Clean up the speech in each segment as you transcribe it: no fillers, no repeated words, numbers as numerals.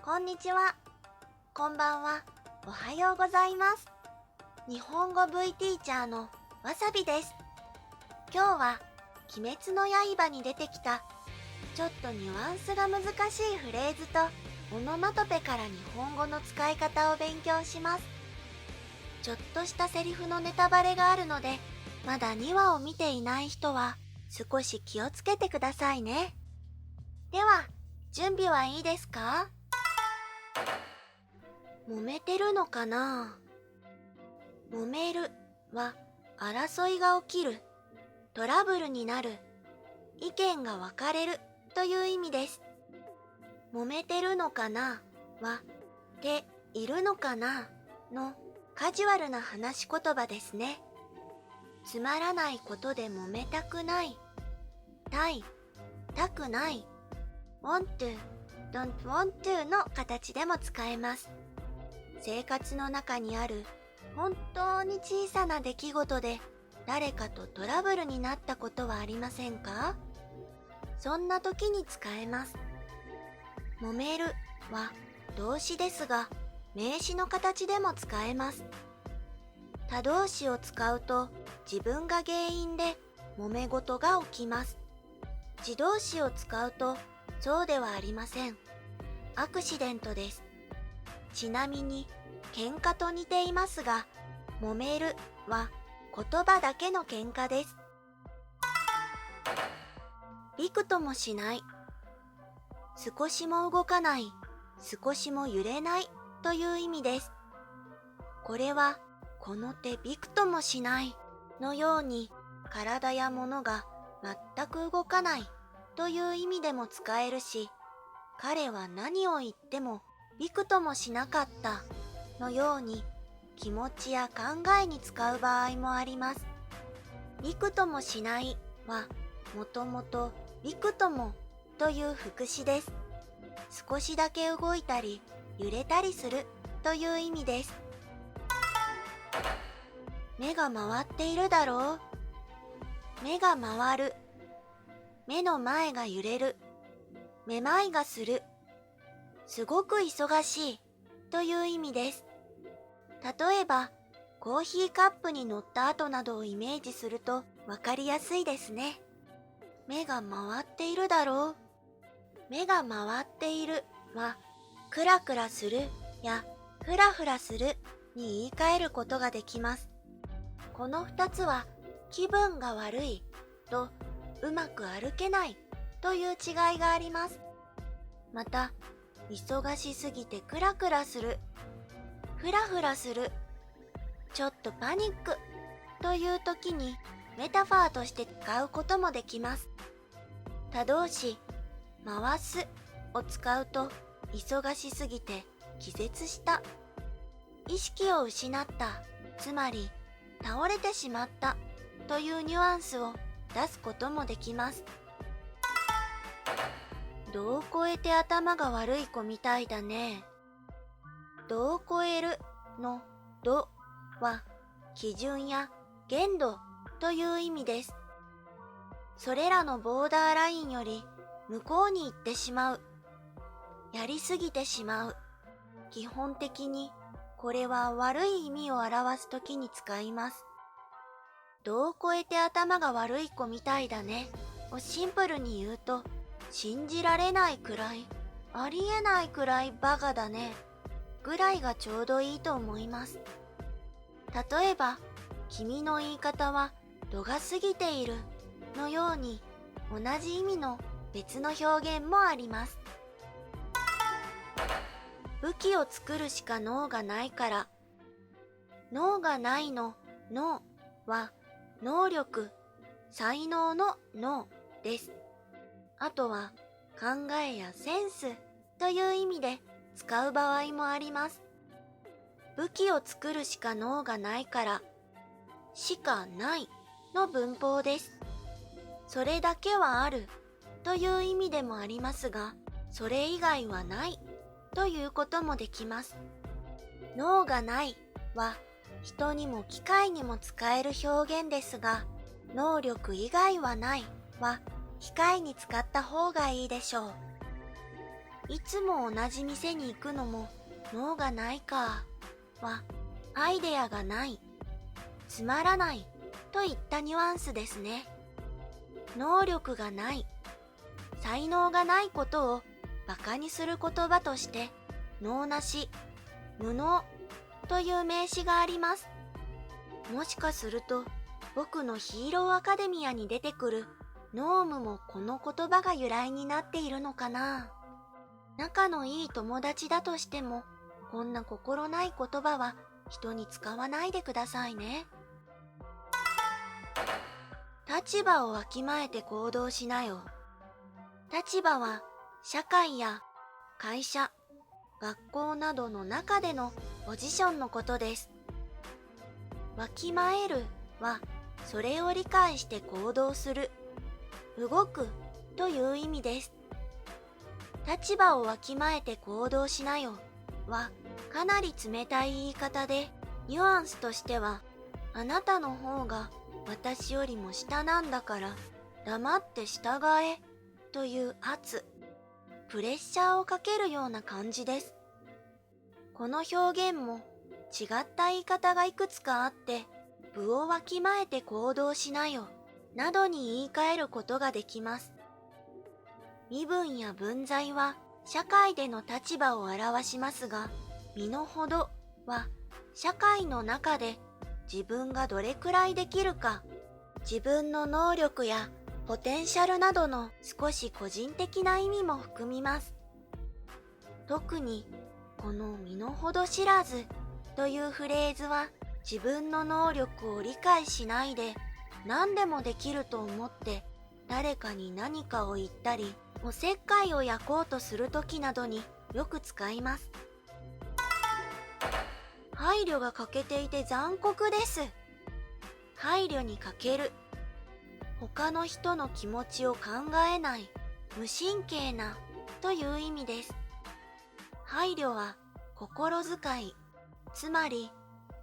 こんにちは、こんばんは、おはようございます。日本語 V ティーチャーのわさびです。今日は鬼滅の刃に出てきたちょっとニュアンスが難しいフレーズとオノマトペから日本語の使い方を勉強します。ちょっとしたセリフのネタバレがあるので、まだ2話を見ていない人は少し気をつけてくださいね。では、準備はいいですか？揉めてるのかな？揉めるは争いが起きる、トラブルになる、意見が分かれるという意味です。揉めてるのかなは、ているのかなのカジュアルな話し言葉ですね。つまらないことで揉めたくない、たくない、want to, don't want to の形でも使えます。生活の中にある本当に小さな出来事で誰かとトラブルになったことはありませんか？そんな時に使えます。揉めるは動詞ですが、名詞の形でも使えます。他動詞を使うと自分が原因で揉め事が起きます。自動詞を使うとそうではありません。アクシデントです。ちなみに喧嘩と似ていますが、揉めるは言葉だけの喧嘩です。びくともしない、少しも動かない、少しも揺れないという意味です。これはこの手びくともしないのように体や物が全く動かないという意味でも使えるし、彼は何を言ってもびくともしなかったのように気持ちや考えに使う場合もあります。びくともしないはもともとびくともという副詞です。少しだけ動いたり揺れたりするという意味です。目が回っているだろう。目が回る。目の前が揺れる。めまいがする。すごく忙しいという意味です。例えば、コーヒーカップに乗った後などをイメージするとわかりやすいですね。目が回っているだろう。目が回っているは、クラクラするやフラフラするに言い換えることができます。この2つは気分が悪いとうまく歩けないという違いがあります。また、忙しすぎてクラクラする、フラフラする、ちょっとパニックという時にメタファーとして使うこともできます。他動詞、回すを使うと忙しすぎて気絶した、意識を失った、つまり倒れてしまったというニュアンスを出すこともできます。度を超えて頭が悪い子みたいだね。度を超えるの度は基準や限度という意味です。それらのボーダーラインより向こうに行ってしまう、やりすぎてしまう。基本的にこれは悪い意味を表すときに使います。度を超えて頭が悪い子みたいだねをシンプルに言うと、信じられないくらい、ありえないくらいバカだねぐらいがちょうどいいと思います。例えば、君の言い方は度が過ぎているのように同じ意味の別の表現もあります。武器を作るしか脳がないから。脳がないの脳は能力、才能の脳です。あとは考えやセンスという意味で使う場合もあります。武器を作るしか脳がないから、しかないの文法です。それだけはあるという意味でもありますが、それ以外はないということもできます。脳がないは人にも機械にも使える表現ですが、能力以外はないは機械に使った方がいいでしょう。いつも同じ店に行くのも脳がないかはアイデアがない、つまらないといったニュアンスですね。能力がない、才能がないことをバカにする言葉として能なし、無能という名詞があります。もしかすると僕のヒーローアカデミアに出てくるノームもこの言葉が由来になっているのかな。仲のいい友達だとしてもこんな心ない言葉は人に使わないでくださいね。立場をわきまえて行動しなよ。立場は社会や会社、学校などの中でのポジションのことです。わきまえるはそれを理解して行動する、動くという意味です。立場をわきまえて行動しなよはかなり冷たい言い方で、ニュアンスとしてはあなたの方が私よりも下なんだから黙って従えという圧、プレッシャーをかけるような感じです。この表現も違った言い方がいくつかあって、部をわきまえて行動しなよなどに言い換えることができます。身分や分際は社会での立場を表しますが、身の程は社会の中で自分がどれくらいできるか、自分の能力やポテンシャルなどの少し個人的な意味も含みます。特にこの身の程知らずというフレーズは、自分の能力を理解しないで何でもできると思って誰かに何かを言ったり、おせっかいを焼こうとするときなどによく使います。配慮が欠けていて残酷です。配慮に欠ける、他の人の気持ちを考えない、無神経なという意味です。配慮は心遣い、つまり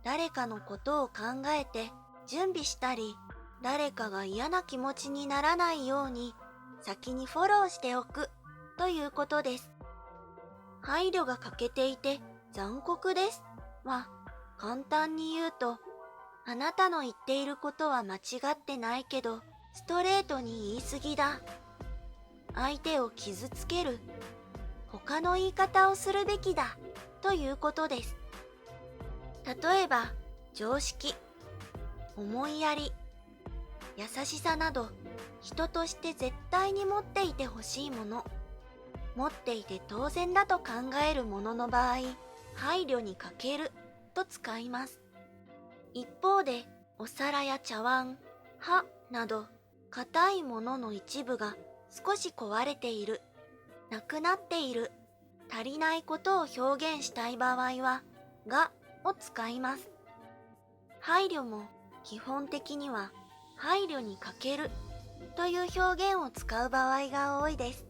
誰かのことを考えて準備したり、誰かが嫌な気持ちにならないように先にフォローしておくということです。配慮が欠けていて残酷ですは、簡単に言うと、あなたの言っていることは間違ってないけどストレートに言い過ぎだ、相手を傷つける、他の言い方をするべきだということです。例えば常識、思いやり、優しさなど、人として絶対に持っていてほしいもの、持っていて当然だと考えるものの場合、配慮に欠けると使います。一方でお皿や茶碗、歯など硬いものの一部が少し壊れている、なくなっている、足りないことを表現したい場合はがを使います。配慮も基本的には配慮に欠けるという表現を使う場合が多いです。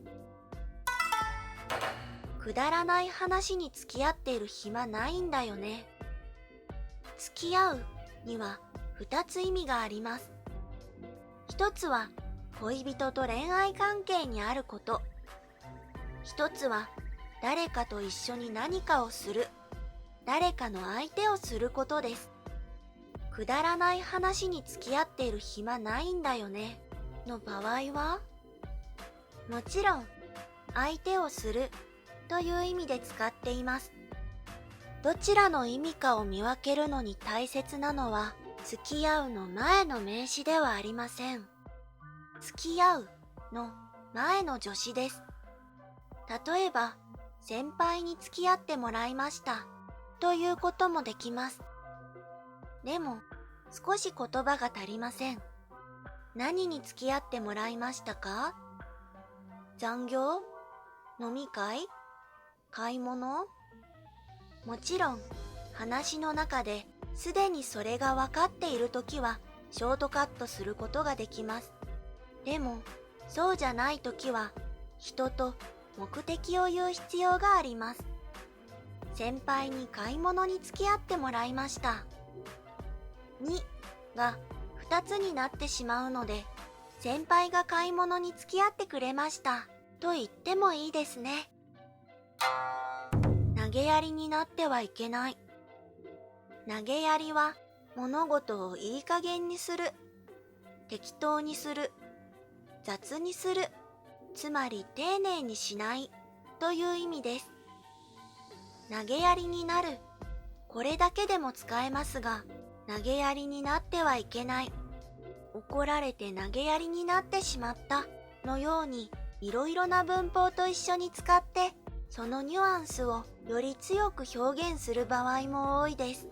くだらない話に付き合っている暇ないんだよね。付き合うには2つ意味があります。一つは恋人と恋愛関係にあること。一つは誰かと一緒に何かをする、誰かの相手をすることです。くだらない話に付き合っている暇ないんだよねの場合は、もちろん相手をするという意味で使っています。どちらの意味かを見分けるのに大切なのは、付き合うの前の名詞ではありません。付き合うの前の助詞です。例えば、先輩に付き合ってもらいましたということもできます。でも、少し言葉が足りません。何に付き合ってもらいましたか？残業？飲み会？買い物？もちろん、話の中ですでにそれが分かっているときはショートカットすることができます。でも、そうじゃないときは人と目的を言う必要があります。先輩に買い物に付き合ってもらいました。にが2つになってしまうので、先輩が買い物に付き合ってくれましたと言ってもいいですね。投げやりになってはいけない。投げやりは物事をいい加減にする、適当にする、雑にする、つまり丁寧にしないという意味です。投げやりになる、これだけでも使えますが、投げやりになってはいけない、怒られて投げやりになってしまったのように、いろいろな文法と一緒に使って、そのニュアンスをより強く表現する場合も多いです。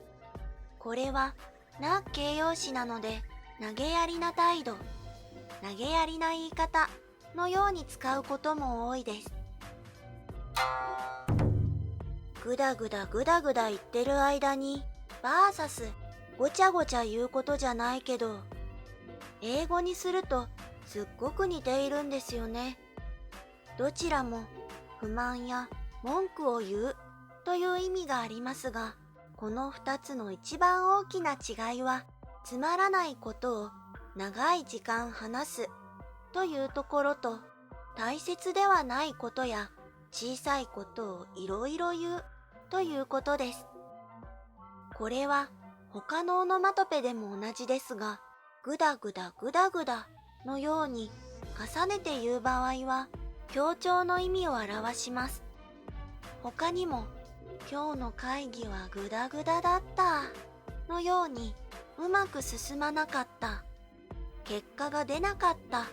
これはな形容詞なので、投げやりな態度、投げやりな言い方のように使うことも多いです。ぐだぐだぐだぐだ言ってる間にバーサスごちゃごちゃ言うことじゃないけど、英語にするとすっごく似ているんですよね。どちらも不満や文句を言うという意味がありますが、この2つの一番大きな違いは、つまらないことを長い時間話すというところと、大切ではないことや小さいことをいろいろ言うということです。これは他のオノマトペでも同じですが、ぐだぐだぐだぐだのように重ねて言う場合は強調の意味を表します。他にも、今日の会議はぐだぐだだったのように、うまく進まなかった、結果が出なかった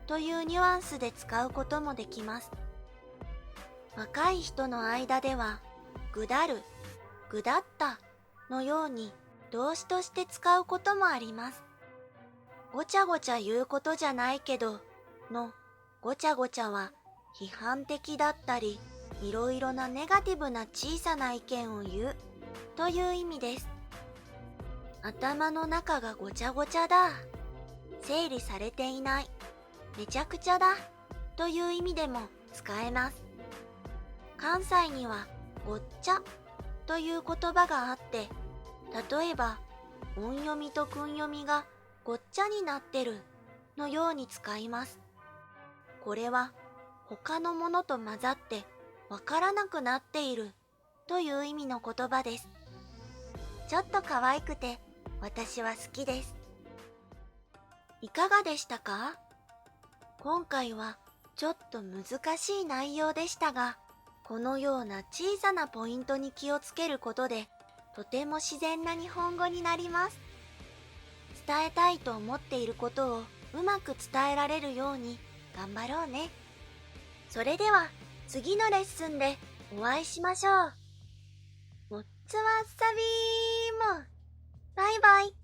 というニュアンスで使うこともできます。若い人の間では、ぐだる、ぐだったのように動詞として使うこともあります。ごちゃごちゃ言うことじゃないけどのごちゃごちゃは批判的だったり、いろいろなネガティブな小さな意見を言うという意味です。頭の中がごちゃごちゃだ、整理されていない、めちゃくちゃだという意味でも使えます。関西にはごっちゃという言葉があって、例えば音読みと訓読みがごっちゃになってるのように使います。これは他のものと混ざってわからなくなっているという意味の言葉です。ちょっと可愛くて私は好きです。いかがでしたか？今回はちょっと難しい内容でしたが、このような小さなポイントに気をつけることで、とても自然な日本語になります。伝えたいと思っていることをうまく伝えられるように頑張ろうね。それでは次のレッスンでお会いしましょう。もっつわっさびーも。バイバイ。